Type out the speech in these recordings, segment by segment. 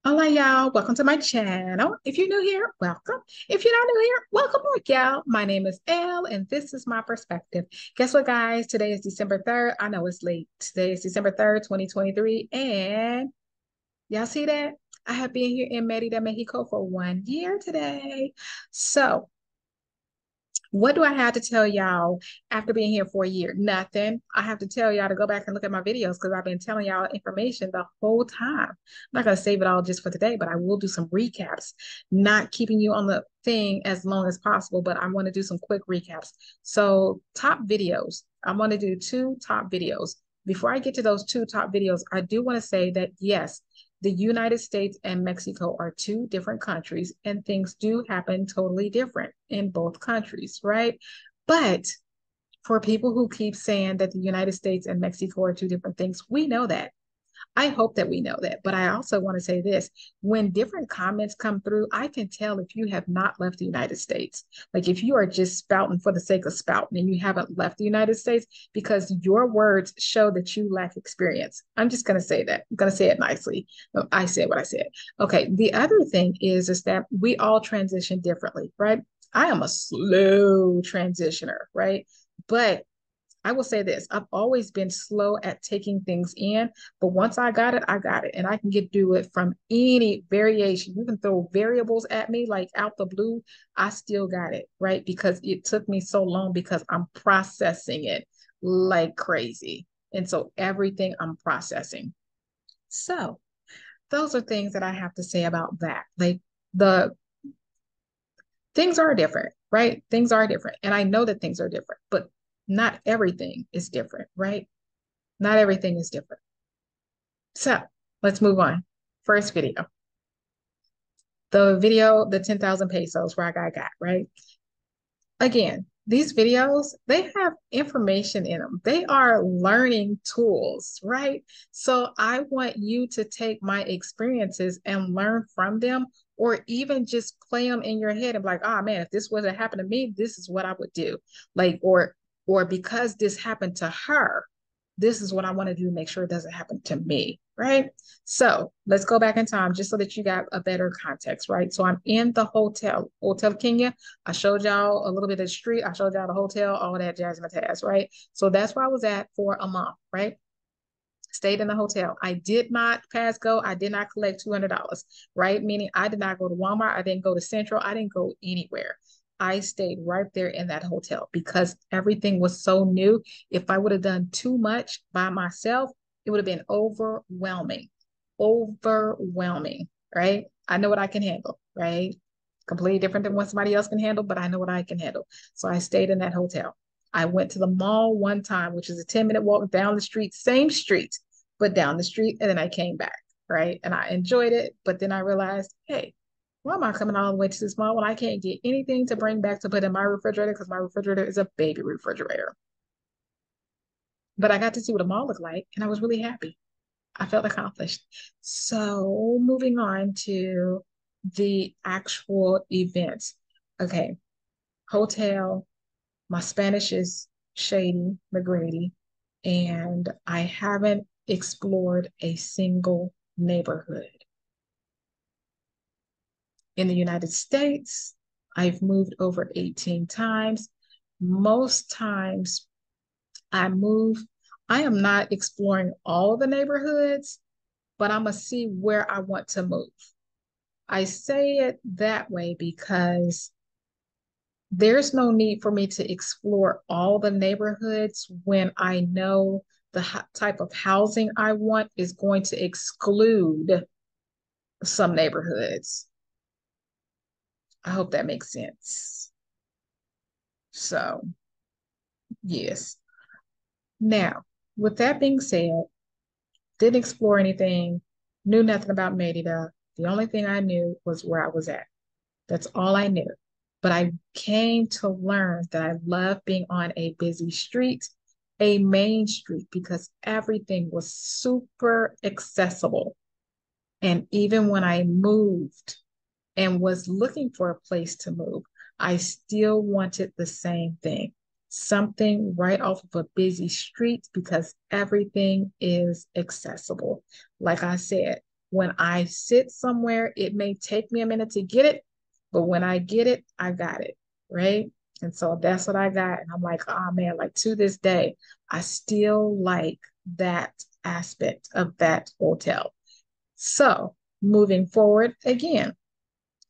Hola, y'all. Welcome to my channel. If you're new here, welcome. If you're not new here, welcome back, y'all. My name is Elle, and this is my perspective. Guess what, guys? Today is December 3rd. I know it's late. Today is December 3rd, 2023. And y'all see that? I have been here in Merida, Mexico for 1 year today. So, what do I have to tell y'all after being here for a year? Nothing. I have to tell y'all to go back and look at my videos because I've been telling y'all information the whole time. I'm not going to save it all just for today, but I will do some recaps, not keeping you on the thing as long as possible, but I want to do some quick recaps. So, top videos. I want to do two top videos. Before I get to those two top videos, I do want to say that yes, the United States and Mexico are two different countries, and things do happen totally different in both countries, right? But for people who keep saying that the United States and Mexico are two different things, we know that. I hope that we know that. But I also want to say this when different comments come through, I can tell if you have not left the United States. Like if you are just spouting for the sake of spouting and you haven't left the United States because your words show that you lack experience. I'm just going to say that. I'm going to say it nicely. I said what I said. Okay. The other thing is that we all transition differently, right? I am a slow transitioner, right? But I will say this, I've always been slow at taking things in, but once I got it, I got it. And I can get do it from any variation. You can throw variables at me like out the blue. I still got it, right? Because it took me so long because I'm processing it like crazy. And so everything I'm processing. So those are things that I have to say about that. Like the things are different, right? Things are different. And I know that things are different, but not everything is different, right? Not everything is different. So let's move on. First video. The video, the 10,000 pesos where I got, right? Again, these videos, they have information in them. They are learning tools, right? So I want you to take my experiences and learn from them, or even just play them in your head and be like, oh man, if this was to happen to me, this is what I would do. Like, or because this happened to her, this is what I want to do to make sure it doesn't happen to me, right? So let's go back in time just so that you got a better context, right? So I'm in the Hotel Kenya. I showed y'all a little bit of the street. I showed y'all the hotel, all that jazz and jazz, right? So that's where I was at for a month, right? Stayed in the hotel. I did not pass go. I did not collect $200, right? Meaning I did not go to Walmart. I didn't go to Central. I didn't go anywhere. I stayed right there in that hotel because everything was so new. If I would have done too much by myself, it would have been overwhelming. Overwhelming, right? I know what I can handle, right? Completely different than what somebody else can handle, but I know what I can handle. So I stayed in that hotel. I went to the mall one time, which is a 10-minute walk down the street, same street, but down the street. And then I came back, right? And I enjoyed it. But then I realized, hey, why am I coming all the way to this mall when I can't get anything to bring back to put in my refrigerator? Because my refrigerator is a baby refrigerator. But I got to see what a mall looked like, and I was really happy. I felt accomplished. So moving on to the actual events. Okay, hotel. My Spanish is shady, McGrady, and I haven't explored a single neighborhood. In the United States, I've moved over 18 times. Most times I move, I am not exploring all the neighborhoods, but I'm going to see where I want to move. I say it that way because there's no need for me to explore all the neighborhoods when I know the type of housing I want is going to exclude some neighborhoods. I hope that makes sense. So, yes. Now, with that being said, didn't explore anything, knew nothing about Merida. The only thing I knew was where I was at. That's all I knew. But I came to learn that I love being on a busy street, a main street, because everything was super accessible. And even when I moved and was looking for a place to move, I still wanted the same thing. Something right off of a busy street because everything is accessible. Like I said, When I sit somewhere, it may take me a minute to get it, but when I get it, I got it, right? And so that's what I got. And I'm like, oh man, like to this day, I still like that aspect of that hotel. So moving forward, again,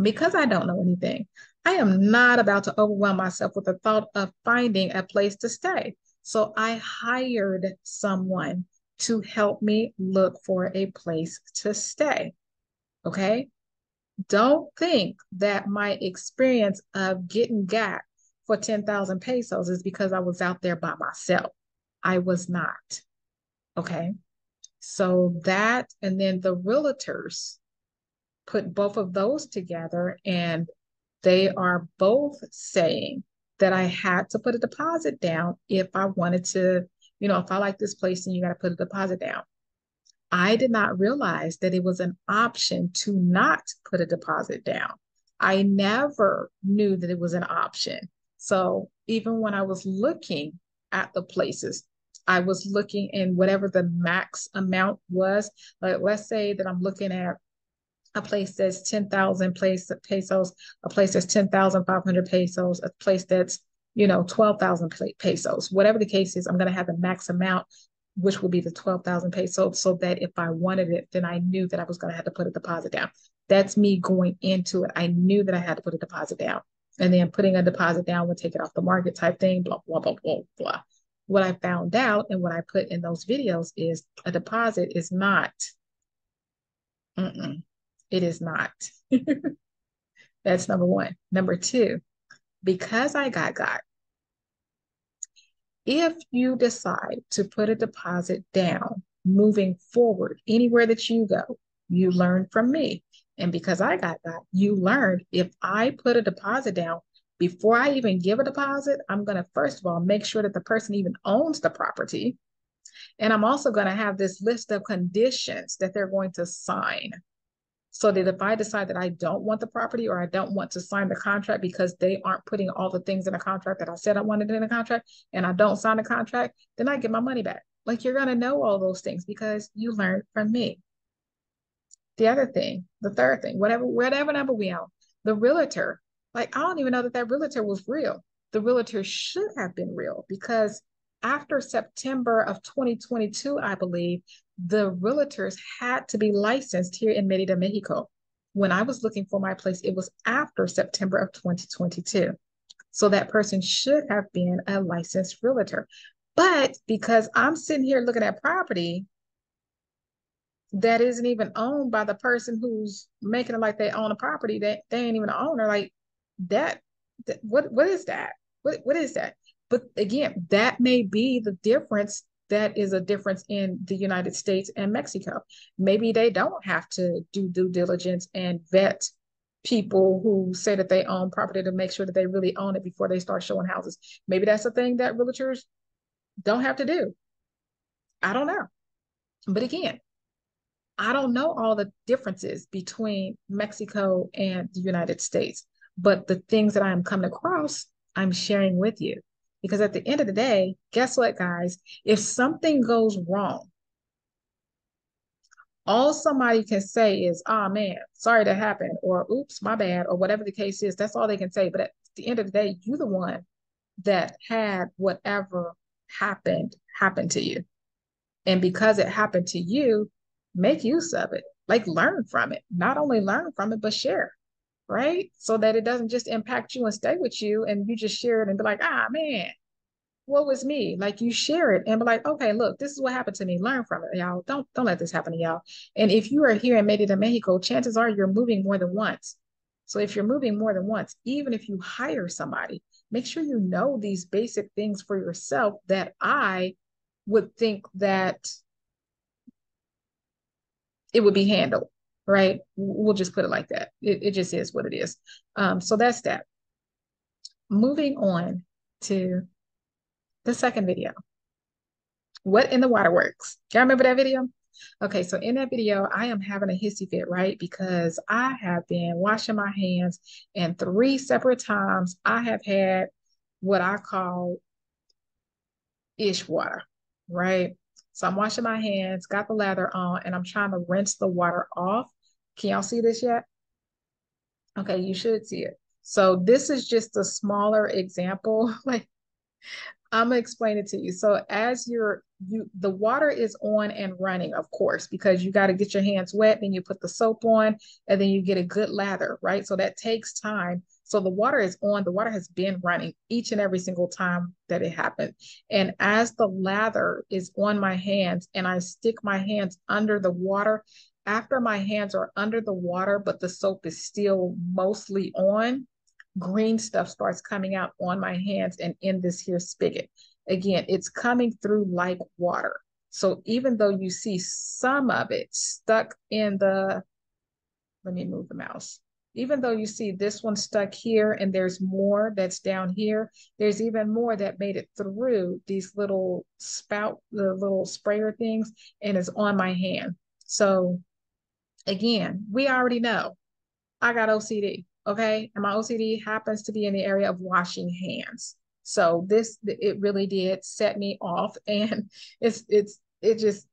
because I don't know anything, I am not about to overwhelm myself with the thought of finding a place to stay. So I hired someone to help me look for a place to stay. Okay. Don't think that my experience of getting got for 10,000 pesos is because I was out there by myself. I was not. Okay. So that, and then the realtors put both of those together, and they are both saying that I had to put a deposit down if I wanted to, if I like this place and you got to put a deposit down. I did not realize that it was an option to not put a deposit down. I never knew that it was an option. So even when I was looking at the places, I was looking in whatever the max amount was. Like, let's say that I'm looking at a place that's 10,000 pesos, a place that's 10,500 pesos, a place that's, 12,000 pesos. Whatever the case is, I'm going to have the max amount, which will be the 12,000 pesos, so that if I wanted it, then I knew that I was going to have to put a deposit down. That's me going into it. I knew that I had to put a deposit down. And then putting a deposit down would take it off the market type thing, blah, blah, blah, blah, blah. What I found out and what I put in those videos is a deposit is not, mm-mm, it is not. That's number one. Number two, because I got, if you decide to put a deposit down moving forward, anywhere that you go, you learn from me. And because I got, you learned if I put a deposit down, before I even give a deposit, I'm going to first of all make sure that the person even owns the property. And I'm also going to have this list of conditions that they're going to sign, so that if I decide that I don't want the property or I don't want to sign the contract because they aren't putting all the things in a contract that I said I wanted in a contract, and I don't sign the contract, then I get my money back. Like, you're going to know all those things because you learned from me. The other thing, the third thing, whatever number we own, the realtor, like, I don't even know that that realtor was real. The realtor should have been real, because after September of 2022, I believe, the realtors had to be licensed here in Merida, Mexico. When I was looking for my place, it was after September of 2022. So that person should have been a licensed realtor. But because I'm sitting here looking at property that isn't even owned by the person who's making it like they own a property, that they ain't even an owner, like that, what is that? What is that? But again, that may be the difference. That is a difference in the United States and Mexico. Maybe they don't have to do due diligence and vet people who say that they own property to make sure that they really own it before they start showing houses. Maybe that's a thing that realtors don't have to do. I don't know. But again, I don't know all the differences between Mexico and the United States, but the things that I am coming across, I'm sharing with you. Because at the end of the day, guess what, guys? If something goes wrong, all somebody can say is, oh man, sorry that happened, or oops, my bad, or whatever the case is. That's all they can say. But at the end of the day, you're the one that had whatever happened to you. And because it happened to you, make use of it. Like, learn from it. Not only learn from it, but share, right? So that it doesn't just impact you and stay with you and you just share it and be like, ah, man, what was me? Like, you share it and be like, okay, look, this is what happened to me. Learn from it, y'all. Don't let this happen to y'all. And if you are here in Merida, Mexico, chances are you're moving more than once. So if you're moving more than once, even if you hire somebody, make sure you know these basic things for yourself that I would think that it would be handled, right? We'll just put it like that. It just is what it is. So that's that. Moving on to the second video. What in the waterworks? Y'all remember that video? Okay, so in that video, I am having a hissy fit, right? Because I have been washing my hands, and 3 separate times I have had what I call ish water, right? So I'm washing my hands, got the lather on, and I'm trying to rinse the water off. Can y'all see this yet? Okay, you should see it. So this is just a smaller example. Like I'm gonna explain it to you. So as the water is on and running, of course, because you got to get your hands wet, then you put the soap on, and then you get a good lather, right? So that takes time. So the water is on, the water has been running each and every single time that it happened. And as the lather is on my hands and I stick my hands under the water, after my hands are under the water, but the soap is still mostly on, green stuff starts coming out on my hands and in this here spigot. Again, it's coming through like water. So even though you see some of it stuck in let me move the mouse. Even though you see this one stuck here and there's more that's down here, there's even more that made it through these little the little sprayer things and is on my hand. So again, we already know I got OCD, okay? And my OCD happens to be in the area of washing hands. So it really did set me off, and it just,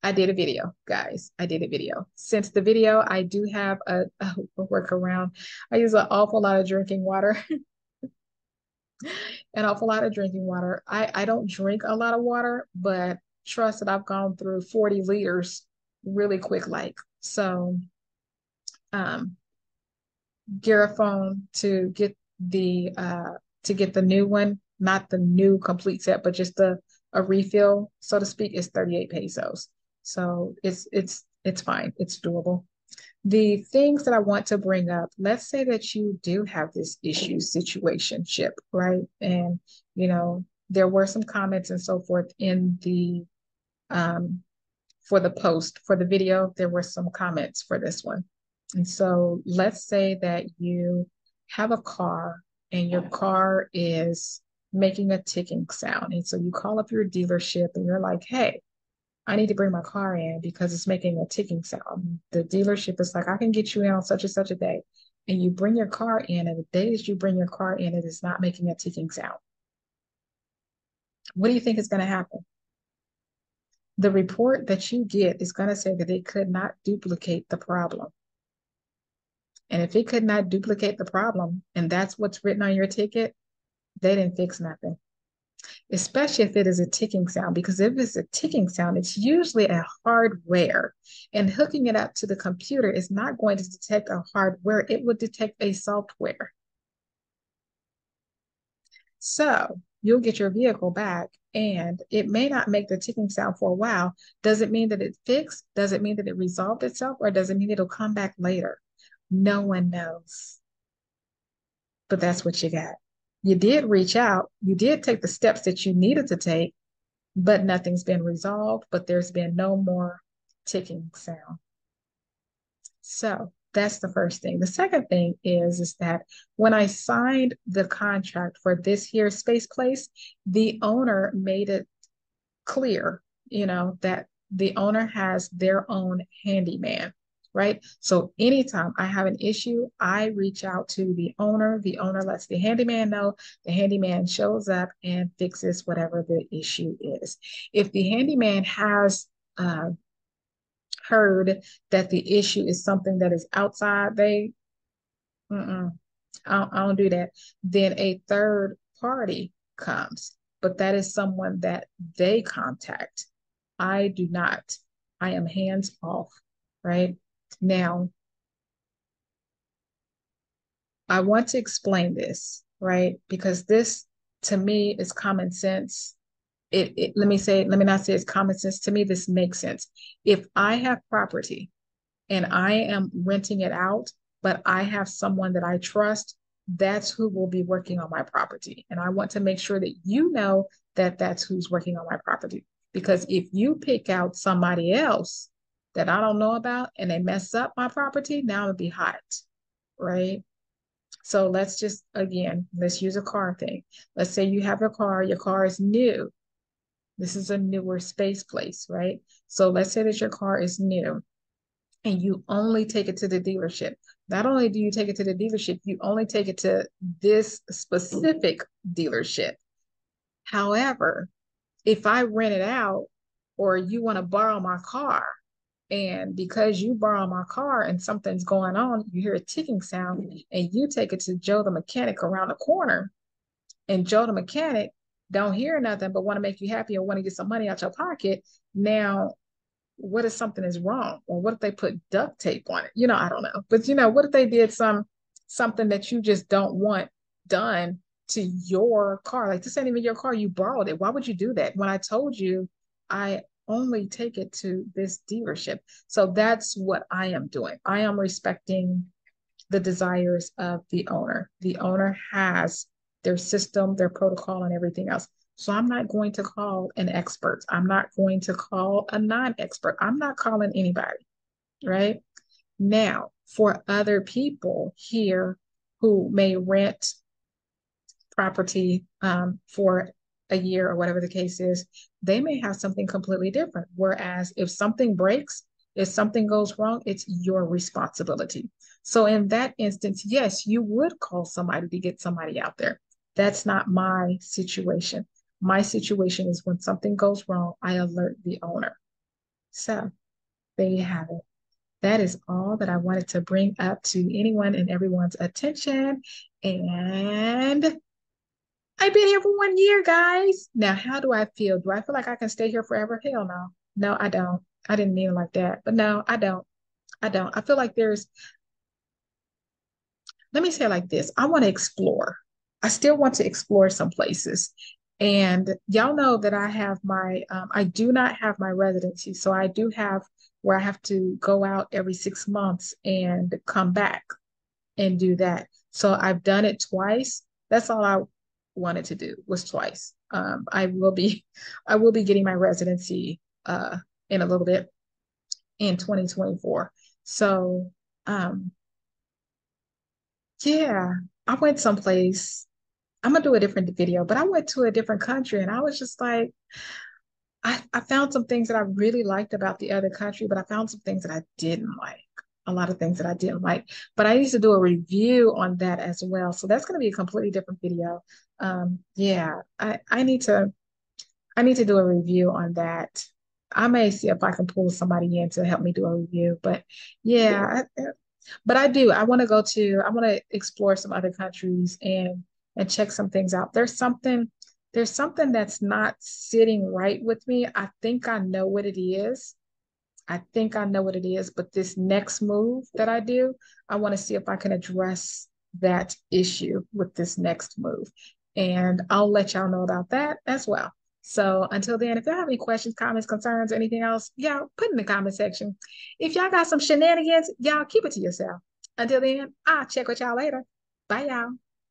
I did a video, guys. I did a video. Since the video, I do have a workaround. I use an awful lot of drinking water, an awful lot of drinking water. I don't drink a lot of water, but trust that I've gone through 40 liters really quick, like. So, um, Garafone to get the new one, not the new complete set, but just a refill, so to speak, is 38 pesos. So it's fine. It's doable. The things that I want to bring up, let's say that you do have this issue situationship, right? And there were some comments and so forth in the um for the post for the video. There were some comments for this one. And so let's say that you have a car and your car is making a ticking sound. And so you call up your dealership and you're like, hey, I need to bring my car in because it's making a ticking sound. The dealership is like, I can get you in on such and such a day. And you bring your car in, and the day that you bring your car in, it is not making a ticking sound. What do you think is going to happen? The report that you get is going to say that they could not duplicate the problem. And if it could not duplicate the problem, and that's what's written on your ticket, they didn't fix nothing. Especially if it is a ticking sound, because if it's a ticking sound, it's usually a hardware. And hooking it up to the computer is not going to detect a hardware, it would detect a software. So you'll get your vehicle back and it may not make the ticking sound for a while. Does it mean that it fixed? Does it mean that it resolved itself? Or does it mean it'll come back later? No one knows. But that's what you got. You did reach out. You did take the steps that you needed to take, but nothing's been resolved, but there's been no more ticking sound. So that's the first thing. The second thing is that when I signed the contract for this here space place, the owner made it clear, that the owner has their own handyman, right? So anytime I have an issue, I reach out to the owner lets the handyman know, the handyman shows up and fixes whatever the issue is. If the handyman has heard that the issue is something that is outside, I don't do that. Then a third party comes, but that is someone that they contact. I do not. I am hands off, right? Now, I want to explain this, right? Because this to me is common sense. Let me not say it's common sense. To me, this makes sense. If I have property and I am renting it out, but I have someone that I trust, that's who will be working on my property. And I want to make sure that you know that that's who's working on my property. Because if you pick out somebody else that I don't know about and they mess up my property, now it'll be hot, right? So let's use a car thing. Let's say you have your car is new. This is a newer space place, right? So let's say that your car is new and you only take it to the dealership. Not only do you take it to the dealership, you only take it to this specific dealership. However, if I rent it out or you want to borrow my car, and because you borrow my car and something's going on, you hear a ticking sound and you take it to Joe the mechanic around the corner, and Joe the mechanic don't hear nothing but want to make you happy or want to get some money out your pocket. Now, what if something is wrong? Or what if they put duct tape on it? I don't know. But what if they did something that you just don't want done to your car? Like this ain't even your car. You borrowed it. Why would you do that? When I told you I only take it to this dealership. So that's what I am doing. I am respecting the desires of the owner. The owner has their system, their protocol, and everything else. So I'm not going to call an expert. I'm not going to call a non expert. I'm not calling anybody, right? Now, for other people here who may rent property for a year or whatever the case is, they may have something completely different. Whereas if something breaks, if something goes wrong, it's your responsibility. So in that instance, yes, you would call somebody to get somebody out there. That's not my situation. My situation is when something goes wrong, I alert the owner. So there you have it. That is all that I wanted to bring up to anyone and everyone's attention. And I've been here for 1 year, guys. Now, how do I feel? Do I feel like I can stay here forever? Hell no. No, I don't. I didn't mean it like that. But no, I don't. I don't. I feel like let me say it like this. I want to explore. I still want to explore some places. And y'all know that I do not have my residency. So I do have where I have to go out every 6 months and come back and do that. So I've done it twice. That's all I wanted to do was twice. I will be getting my residency in a little bit in 2024. So yeah, I went someplace. I'm gonna do a different video, but I went to a different country and I was just like, I found some things that I really liked about the other country, but I found some things that I didn't like. A lot of things that I didn't like. But I need to do a review on that as well. So that's going to be a completely different video. Yeah, I need to do a review on that. I may see if I can pull somebody in to help me do a review. But yeah, but I do. I want to explore some other countries and check some things out. There's something that's not sitting right with me. I think I know what it is. I think I know what it is, but this next move that I do, I want to see if I can address that issue with this next move. And I'll let y'all know about that as well. So until then, if y'all have any questions, comments, concerns, anything else, y'all put in the comment section. If y'all got some shenanigans, y'all keep it to yourself. Until then, I'll check with y'all later. Bye, y'all.